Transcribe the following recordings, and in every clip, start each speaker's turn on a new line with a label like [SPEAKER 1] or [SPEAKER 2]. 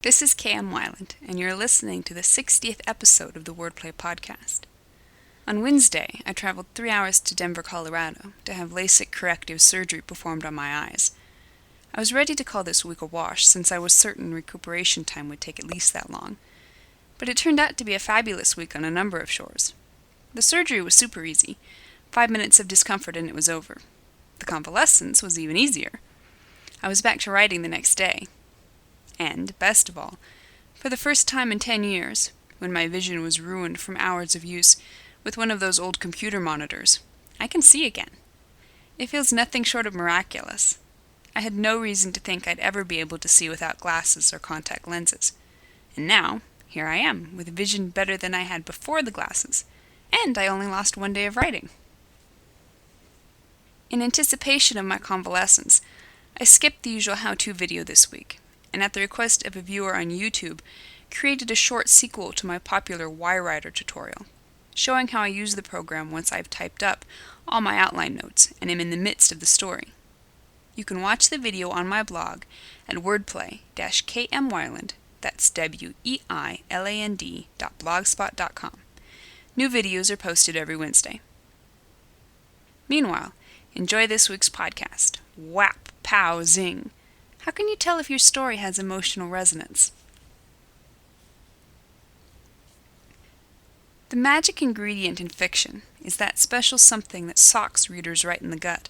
[SPEAKER 1] This is K.M. Wyland, and you're listening to the 60th episode of the Wordplay Podcast. On Wednesday, I traveled 3 hours to Denver, Colorado, to have LASIK corrective surgery performed on my eyes. I was ready to call this week a wash, since I was certain recuperation time would take at least that long. But it turned out to be a fabulous week on a number of shores. The surgery was super easy. 5 minutes of discomfort and it was over. The convalescence was even easier. I was back to writing the next day. And, best of all, for the first time in 10 years, when my vision was ruined from hours of use with one of those old computer monitors, I can see again. It feels nothing short of miraculous. I had no reason to think I'd ever be able to see without glasses or contact lenses. And now, here I am, with vision better than I had before the glasses, and I only lost 1 day of writing. In anticipation of my convalescence, I skipped the usual how-to video this week, and at the request of a viewer on YouTube, created a short sequel to my popular Y-Writer tutorial, showing how I use the program once I've typed up all my outline notes and am in the midst of the story. You can watch the video on my blog at wordplay-kmwyland, that's weiland.blogspot.com. New videos are posted every Wednesday. Meanwhile, enjoy this week's podcast, Whap, Pow, Zing. How can you tell if your story has emotional resonance? The magic ingredient in fiction is that special something that socks readers right in the gut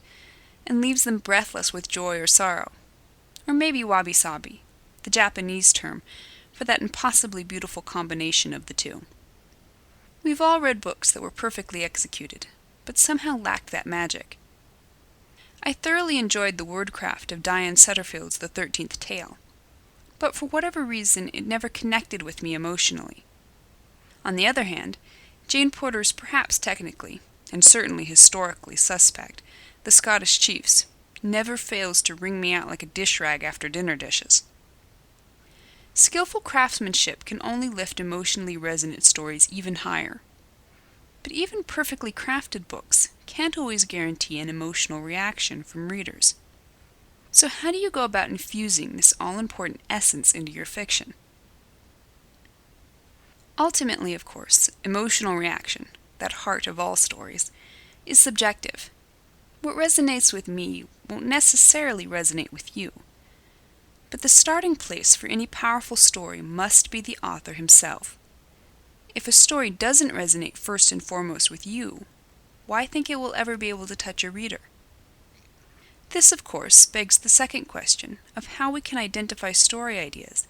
[SPEAKER 1] and leaves them breathless with joy or sorrow. Or maybe wabi-sabi, the Japanese term for that impossibly beautiful combination of the two. We've all read books that were perfectly executed, but somehow lacked that magic. I thoroughly enjoyed the wordcraft of Diane Setterfield's The 13th Tale, but for whatever reason it never connected with me emotionally. On the other hand, Jane Porter's perhaps technically, and certainly historically suspect, The Scottish Chiefs, never fails to wring me out like a dish rag after dinner dishes. Skillful craftsmanship can only lift emotionally resonant stories even higher. But even perfectly crafted books can't always guarantee an emotional reaction from readers. So how do you go about infusing this all-important essence into your fiction? Ultimately, of course, emotional reaction, that heart of all stories, is subjective. What resonates with me won't necessarily resonate with you. But the starting place for any powerful story must be the author himself. If a story doesn't resonate first and foremost with you, why think it will ever be able to touch a reader? This, of course, begs the second question of how we can identify story ideas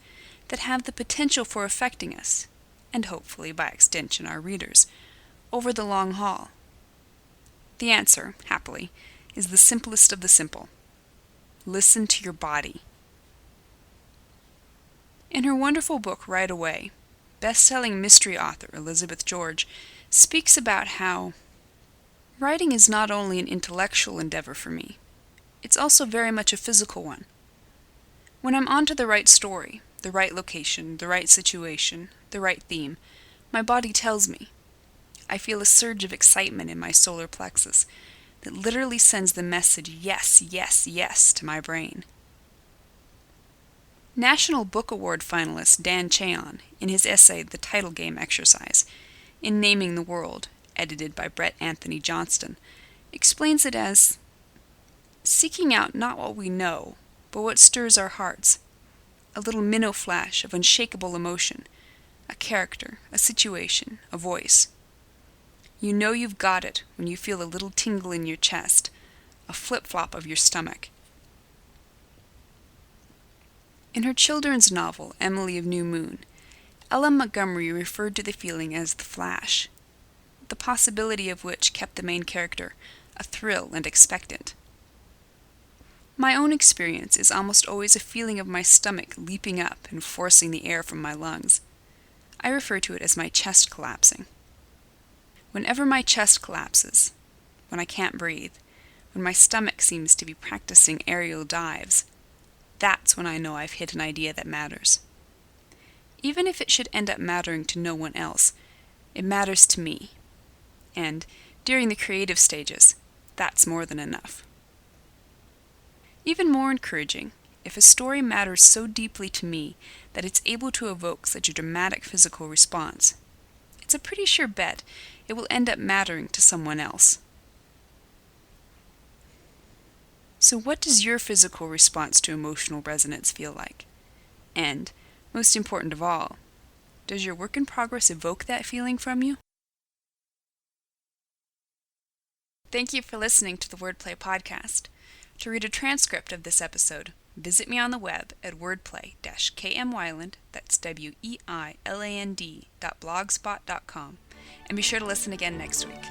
[SPEAKER 1] that have the potential for affecting us, and hopefully, by extension, our readers, over the long haul. The answer, happily, is the simplest of the simple. Listen to your body. In her wonderful book, Right Away, best-selling mystery author Elizabeth George speaks about how writing is not only an intellectual endeavor for me, it's also very much a physical one. When I'm onto the right story, the right location, the right situation, the right theme, my body tells me. I feel a surge of excitement in my solar plexus that literally sends the message yes, yes, yes to my brain. National Book Award finalist Dan Chaon, in his essay The Title Game Exercise, in Naming the World, edited by Brett Anthony Johnston, explains it as seeking out not what we know, but what stirs our hearts, a little minnow flash of unshakable emotion, a character, a situation, a voice. You know you've got it when you feel a little tingle in your chest, a flip-flop of your stomach. In her children's novel, Emily of New Moon, Ella Montgomery referred to the feeling as the flash, the possibility of which kept the main character athrill and expectant. My own experience is almost always a feeling of my stomach leaping up and forcing the air from my lungs. I refer to it as my chest collapsing. Whenever my chest collapses, when I can't breathe, when my stomach seems to be practicing aerial dives, that's when I know I've hit an idea that matters. Even if it should end up mattering to no one else, it matters to me. And, during the creative stages, that's more than enough. Even more encouraging if a story matters so deeply to me that it's able to evoke such a dramatic physical response, it's a pretty sure bet it will end up mattering to someone else. So what does your physical response to emotional resonance feel like? And, most important of all, does your work in progress evoke that feeling from you? Thank you for listening to the Wordplay Podcast. To read a transcript of this episode, visit me on the web at wordplay-kmwyland, that's weiland.blogspot.com, and be sure to listen again next week.